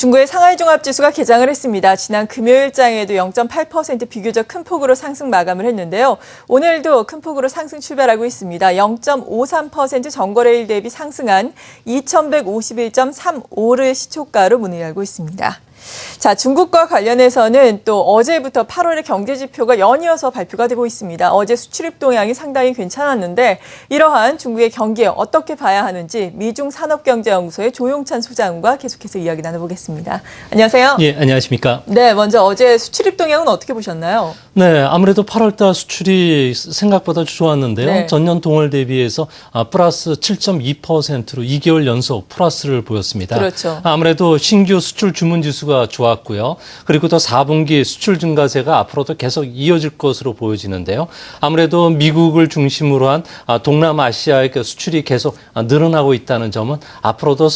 중국의 상하이 종합지수가 개장을 했습니다. 지난 금요일장에도 0.8% 비교적 큰 폭으로 상승 마감을 했는데요. 오늘도 큰 폭으로 상승 출발하고 있습니다. 0.53% 전거래일 대비 상승한 2,151.35를 시초가로 문을 열고 있습니다. 자, 중국과 관련해서는 또 어제부터 8월의 경제지표가 연이어서 발표가 되고 있습니다. 어제 수출입 동향이 상당히 괜찮았는데 이러한 중국의 경기에 어떻게 봐야 하는지 미중산업경제연구소의 조용찬 소장과 계속해서 이야기 나눠보겠습니다. 안녕하세요. 예, 안녕하십니까. 네, 먼저 어제 수출입 동향은 어떻게 보셨나요? 네, 아무래도 8월달 수출이 생각보다 좋았는데요. 네. 전년 동월 대비해서 플러스 7.2%로 2개월 연속 플러스를 보였습니다. 그렇죠. 아무래도 신규 수출 주문 지수가 좋았고요. 그리고 또 4분기 수출 증가세가 앞으로도 계속 이어질 것으로 보여지는데요. 아무래도 미국을 중심으로 한 동남아시아의 그 수출이 계속 늘어나고 있다는 점은 앞으로도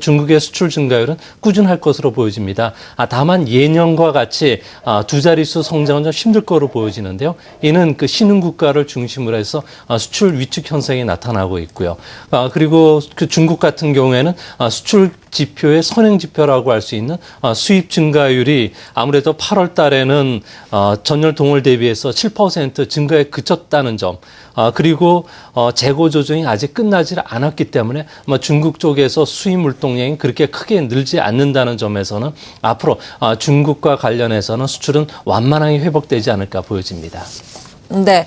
중국의 수출 증가율은 꾸준할 것으로 보여집니다. 다만 예년과 같이 두 자릿수 성장은 좀 힘들 거로 보여지는데요. 이는 그 신흥국가를 중심으로 해서 수출 위축 현상이 나타나고 있고요. 그리고 그 중국 같은 경우에는 수출 지표의 선행 지표라고 할 수 있는 수입 증가율이 아무래도 8월 달에는 전년 동월 대비해서 7% 증가에 그쳤다는 점, 그리고 재고 조정이 아직 끝나지 않았기 때문에 중국 쪽에서 수입 물동량이 그렇게 크게 늘지 않는다는 점에서는 앞으로 중국과 관련해서는 수출은 완만하게 회복되지 않을까 보여집니다. 네.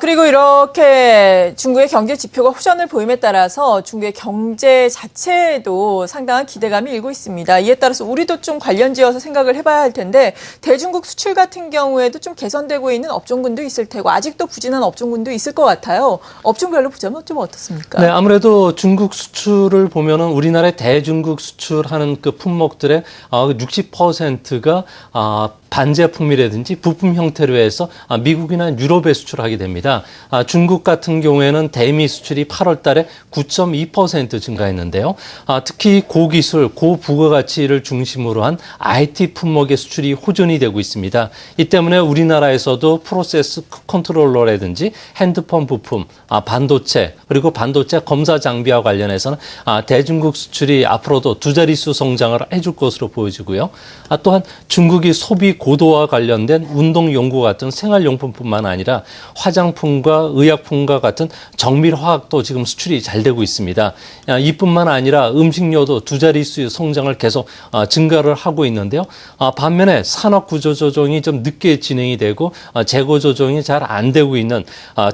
그리고 이렇게 중국의 경제 지표가 호전을 보임에 따라서 중국의 경제 자체에도 상당한 기대감이 일고 있습니다. 이에 따라서 우리도 좀 관련 지어서 생각을 해봐야 할 텐데 대중국 수출 같은 경우에도 좀 개선되고 있는 업종군도 있을 테고 아직도 부진한 업종군도 있을 것 같아요. 업종별로 보자면 좀 어떻습니까? 네, 아무래도 중국 수출을 보면은 우리나라의 대중국 수출하는 그 품목들의 60%가 반제품이라든지 부품 형태로 해서 미국이나 유럽에 수출하게 됩니다. 중국 같은 경우에는 대미 수출이 8월 달에 9.2% 증가했는데요. 특히 고기술, 고부가가치를 중심으로 한 IT 품목의 수출이 호전이 되고 있습니다. 이 때문에 우리나라에서도 프로세스 컨트롤러라든지 핸드폰 부품, 반도체, 그리고 반도체 검사 장비와 관련해서는 대중국 수출이 앞으로도 두 자릿수 성장을 해줄 것으로 보여지고요. 또한 중국이 소비 고도와 관련된 운동용구 같은 생활용품뿐만 아니라 화장품과 의약품과 같은 정밀화학도 지금 수출이 잘 되고 있습니다. 이뿐만 아니라 음식료도 두 자릿수의 성장을 계속 증가를 하고 있는데요. 반면에 산업구조 조정이 좀 늦게 진행이 되고 재고 조정이 잘 안 되고 있는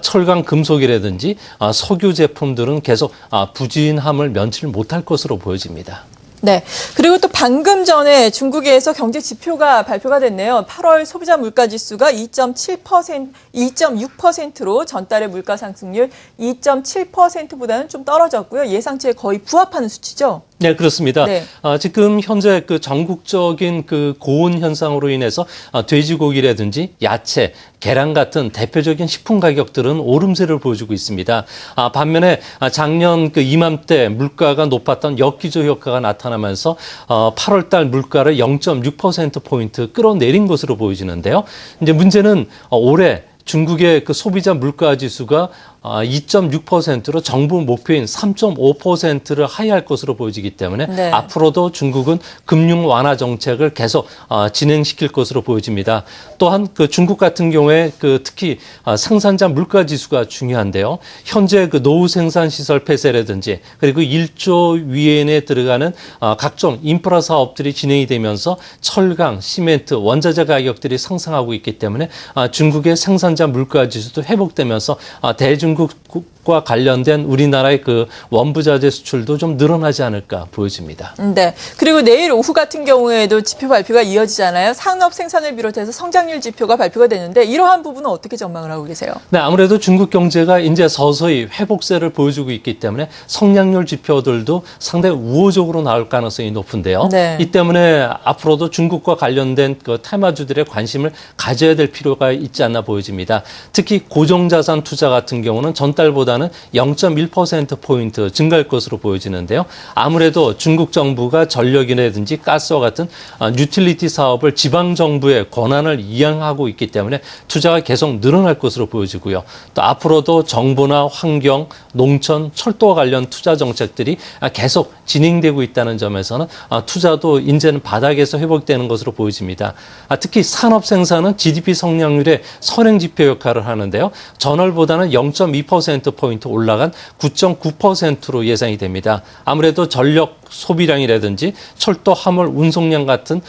철강 금속이라든지 석유 제품들은 계속 부진함을 면치 못할 것으로 보여집니다. 네. 그리고 또 방금 전에 중국에서 경제 지표가 발표가 됐네요. 8월 소비자 물가 지수가 2.6%로 전달의 물가 상승률 2.7%보다는 좀 떨어졌고요. 예상치에 거의 부합하는 수치죠. 네, 그렇습니다. 네. 지금 현재 그 전국적인 그 고온 현상으로 인해서 돼지고기라든지 야채, 계란 같은 대표적인 식품 가격들은 오름세를 보여주고 있습니다. 반면에 작년 그 이맘때 물가가 높았던 역기조 효과가 나타나면서 8월 달 물가를 0.6%포인트 끌어내린 것으로 보여지는데요. 이제 문제는 올해 중국의 그 소비자 물가 지수가 2.6%로 정부 목표인 3.5%를 하회할 것으로 보여지기 때문에 네. 앞으로도 중국은 금융 완화 정책을 계속 진행시킬 것으로 보여집니다. 또한 그 중국 같은 경우에 그 특히 생산자 물가 지수가 중요한데요. 현재 그 노후 생산 시설 폐쇄라든지 그리고 1조 위엔에 들어가는 각종 인프라 사업들이 진행이 되면서 철강, 시멘트, 원자재 가격들이 상승하고 있기 때문에 중국의 생산자 물가 지수도 회복되면서 대중국과 관련된 우리나라의 그 원부자재 수출도 좀 늘어나지 않을까 보여집니다. 네. 그리고 내일 오후 같은 경우에도 지표 발표가 이어지잖아요. 산업 생산을 비롯해서 성장률 지표가 발표가 되는데 이러한 부분은 어떻게 전망을 하고 계세요? 네, 아무래도 중국 경제가 이제 서서히 회복세를 보여주고 있기 때문에 성장률 지표들도 상당히 우호적으로 나올 가능성이 높은데요. 네. 이 때문에 앞으로도 중국과 관련된 그 테마주들의 관심을 가져야 될 필요가 있지 않나 보여집니다. 특히 고정자산 투자 같은 경우는 전달 달보다는 0.1%포인트 증가할 것으로 보여지는데요. 아무래도 중국 정부가 전력이라든지 가스와 같은 유틸리티 사업을 지방정부의 권한을 이양하고 있기 때문에 투자가 계속 늘어날 것으로 보여지고요. 또 앞으로도 정부나 환경, 농촌, 철도와 관련 투자 정책들이 계속 진행되고 있다는 점에서는 투자도 이제는 바닥에서 회복되는 것으로 보여집니다. 특히 산업 생산은 GDP 성장률의 선행지표 역할을 하는데요. 전월보다는 0.2%포인트 올라간 9.9%로 예상이 됩니다. 아무래도 전력 소비량이라든지 철도 화물 운송량 같은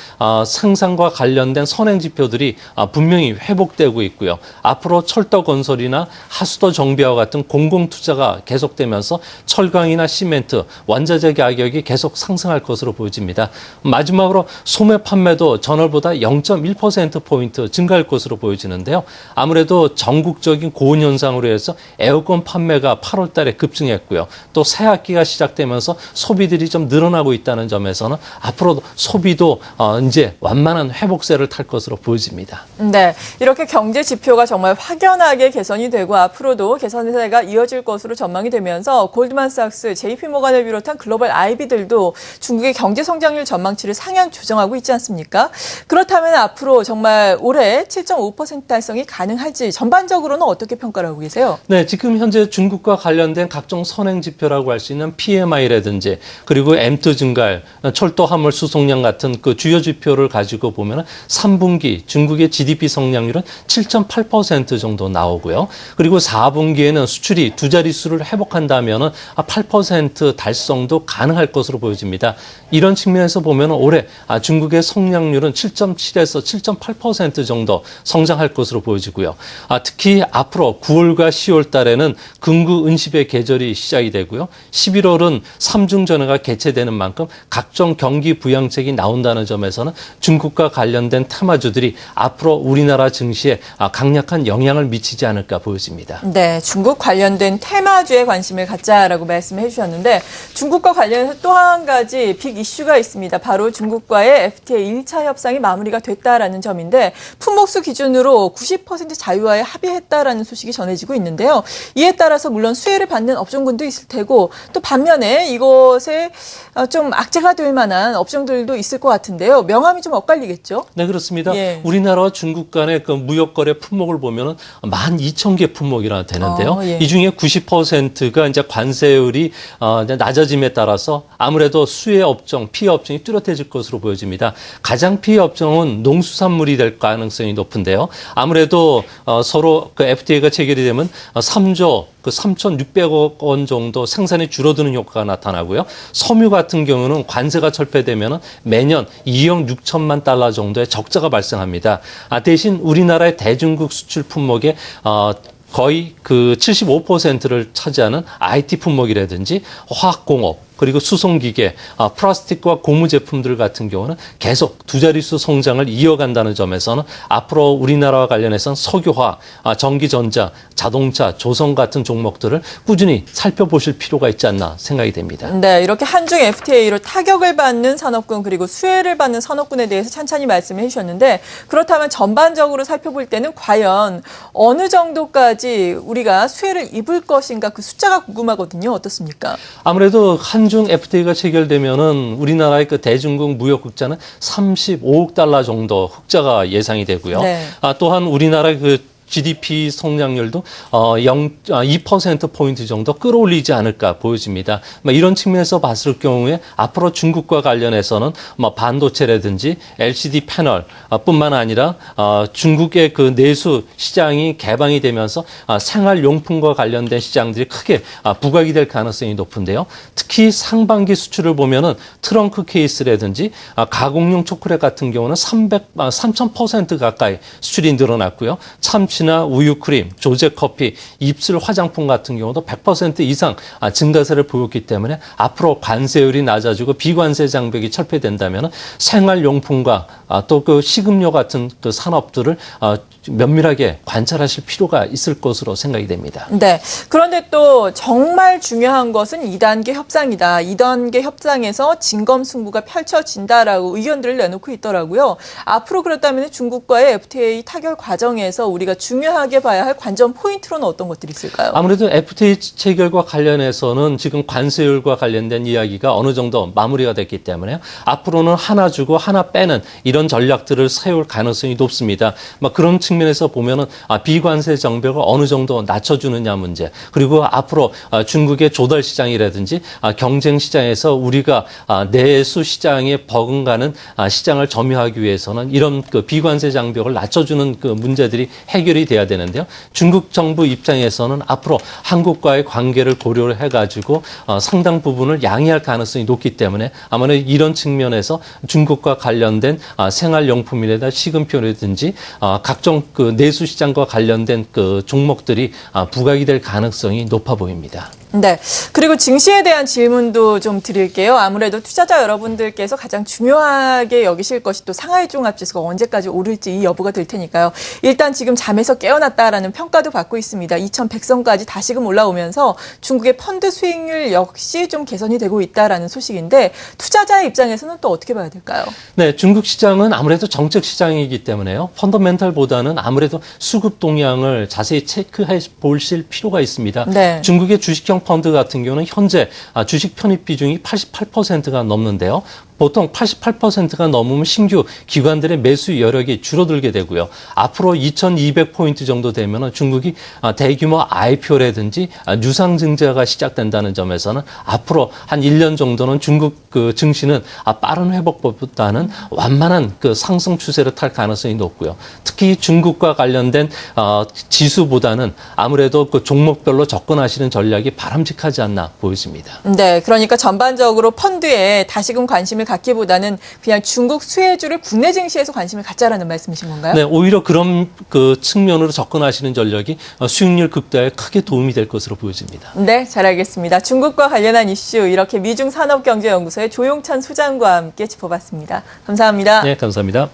생산과 관련된 선행지표들이 분명히 회복되고 있고요. 앞으로 철도 건설이나 하수도 정비와 같은 공공투자가 계속되면서 철강이나 시멘트, 원자재 가격이 계속 상승할 것으로 보여집니다. 마지막으로 소매 판매도 전월보다 0.1%포인트 증가할 것으로 보여지는데요. 아무래도 전국적인 고온 현상으로 해서 에어컨 판매가 8월 달에 급증했고요. 또 새학기가 시작되면서 소비들이 좀 늘어나고 있다는 점에서는 앞으로도 소비도 이제 완만한 회복세를 탈 것으로 보여집니다. 네, 이렇게 경제 지표가 정말 확연하게 개선이 되고 앞으로도 개선세가 이어질 것으로 전망이 되면서 골드만삭스, JP모간을 비롯한 글로벌 IB들도 중국의 경제 성장률 전망치를 상향 조정하고 있지 않습니까? 그렇다면 앞으로 정말 올해 7.5% 달성이 가능할지 전반적으로는 어떻게 평가를 하고 계세요? 네, 지금 현재 중국과 관련된 각종 선행 지표라고 할 수 있는 PMI라든지 그리고 M2 증가율, 철도 화물 수송량 같은 그 주요 지표를 가지고 보면 3분기 중국의 GDP 성장률은 7.8% 정도 나오고요. 그리고 4분기에는 수출이 두 자릿수를 회복한다면 8% 달성도 가능할 것으로 보여집니다. 이런 측면에서 보면 올해 중국의 성장률은 7.7에서 7.8% 정도 성장할 것으로 보여지고요. 특히 앞으로 9월과 10월 달에는 근구 은십의 계절이 시작이 되고요. 11월은 삼중전회가 개최되는 만큼 각종 경기 부양책이 나온다는 점에서는 중국과 관련된 테마주들이 앞으로 우리나라 증시에 강력한 영향을 미치지 않을까 보여집니다. 네, 중국 관련된 테마주에 관심을 갖자라고 말씀해 주셨는데 중국과 관련해서 또 한 가지 빅 이슈가 있습니다. 바로 중국과의 FTA 1차 협상이 마무리가 됐다라는 점인데 품목수 기준으로 90% 자유화에 합의했다라는 소식이 전해지고 있는데요. 이에 따라서 물론 수혜를 받는 업종군도 있을 테고 또 반면에 이것에 좀 악재가 될 만한 업종들도 있을 것 같은데요. 명암이 좀 엇갈리겠죠? 네, 그렇습니다. 예. 우리나라와 중국 간의 그 무역거래 품목을 보면은 12,000개 품목이나 되는데요. 예. 이 중에 90%가 이제 관세율이 이제 낮아짐에 따라서 아무래도 수혜 업종, 피해 업종이 뚜렷해질 것으로 보여집니다. 가장 피해 업종은 농수산물이 될 가능성이 높은데요. 아무래도 서로 그 FTA가 체결이 되면 3조 3,600억 원 정도 생산이 줄어드는 효과가 나타나고요. 섬유 같은 경우는 관세가 철폐되면 매년 2억 6천만 달러 정도의 적자가 발생합니다. 대신 우리나라의 대중국 수출 품목의 거의 그 75%를 차지하는 IT 품목이라든지 화학공업 그리고 수송기계, 플라스틱과 고무 제품들 같은 경우는 계속 두 자릿수 성장을 이어간다는 점에서는 앞으로 우리나라와 관련해서는 석유화, 전기전자, 자동차, 조선 같은 종목들을 꾸준히 살펴보실 필요가 있지 않나 생각이 됩니다. 네, 이렇게 한중 FTA로 타격을 받는 산업군 그리고 수혜를 받는 산업군에 대해서 찬찬히 말씀해 주셨는데 그렇다면 전반적으로 살펴볼 때는 과연 어느 정도까지 우리가 수혜를 입을 것인가 그 숫자가 궁금하거든요. 어떻습니까? 아무래도 한중 FTA가 체결되면은 우리나라의 그 대중국 무역 흑자는 35억 달러 정도 흑자가 예상이 되고요. 네. 또한 우리나라 그 GDP 성장률도 2%포인트 정도 끌어올리지 않을까 보여집니다. 이런 측면에서 봤을 경우에 앞으로 중국과 관련해서는 반도체라든지 LCD 패널 뿐만 아니라 중국의 그 내수 시장이 개방이 되면서 생활용품과 관련된 시장들이 크게 부각이 될 가능성이 높은데요. 특히 상반기 수출을 보면은 트렁크 케이스라든지 가공용 초콜릿 같은 경우는 3,000% 가까이 수출이 늘어났고요. 참치나 우유 크림, 조제 커피, 입술 화장품 같은 경우도 100% 이상 증가세를 보였기 때문에 앞으로 관세율이 낮아지고 비관세 장벽이 철폐된다면 생활용품과 또 그 식음료 같은 그 산업들을 면밀하게 관찰하실 필요가 있을 것으로 생각이 됩니다. 네. 그런데 또 정말 중요한 것은 2단계 협상이다. 2단계 협상에서 진검승부가 펼쳐진다라고 의견들을 내놓고 있더라고요. 앞으로 그렇다면 중국과의 FTA 타결 과정에서 우리가 중요하게 봐야 할 관전 포인트로는 어떤 것들이 있을까요? 아무래도 FTA 체결과 관련해서는 지금 관세율과 관련된 이야기가 어느 정도 마무리가 됐기 때문에 앞으로는 하나 주고 하나 빼는 이런 전략들을 세울 가능성이 높습니다. 그런 측면에서 보면은 비관세 장벽을 어느 정도 낮춰주느냐 문제, 그리고 앞으로 중국의 조달 시장이라든지 경쟁 시장에서 우리가 내수 시장에 버금가는 시장을 점유하기 위해서는 이런 그 비관세 장벽을 낮춰주는 그 문제들이 해결이 돼야 되는데요. 중국 정부 입장에서는 앞으로 한국과의 관계를 고려를 해가지고 상당 부분을 양해할 가능성이 높기 때문에 아무래도 이런 측면에서 중국과 관련된 생활용품이라든지 식음료라든지 각종 그 내수 시장과 관련된 그 종목들이 부각이 될 가능성이 높아 보입니다. 네. 그리고 증시에 대한 질문도 좀 드릴게요. 아무래도 투자자 여러분들께서 가장 중요하게 여기실 것이 또 상하이 종합지수가 언제까지 오를지 이 여부가 될 테니까요. 일단 지금 잠에서 깨어났다라는 평가도 받고 있습니다. 2100선까지 다시금 올라오면서 중국의 펀드 수익률 역시 좀 개선이 되고 있다라는 소식인데 투자자의 입장에서는 또 어떻게 봐야 될까요? 네, 중국 시장은 아무래도 정책 시장이기 때문에요. 펀더멘탈보다는 아무래도 수급 동향을 자세히 체크해 보실 필요가 있습니다. 네. 중국의 주식형 펀드 같은 경우는 현재 주식 편입 비중이 88%가 넘는데요. 보통 88%가 넘으면 신규 기관들의 매수 여력이 줄어들게 되고요. 앞으로 2200포인트 정도 되면 중국이 대규모 IPO라든지 유상증자가 시작된다는 점에서는 앞으로 한 1년 정도는 중국 그 증시는 빠른 회복보다는 완만한 그 상승 추세를 탈 가능성이 높고요. 특히 중국과 관련된 지수보다는 아무래도 그 종목별로 접근하시는 전략이 바람직하지 않나 보여집니다. 네, 그러니까 전반적으로 펀드에 다시금 관심을 갖기보다는 그냥 중국 수혜주를 국내 증시에서 관심을 갖자라는 말씀이신 건가요? 네, 오히려 그런 그 측면으로 접근하시는 전략이 수익률 극대화에 크게 도움이 될 것으로 보여집니다. 네, 잘 알겠습니다. 중국과 관련한 이슈 이렇게 미중산업경제연구소의 조용찬 소장과 함께 짚어봤습니다. 감사합니다. 네, 감사합니다.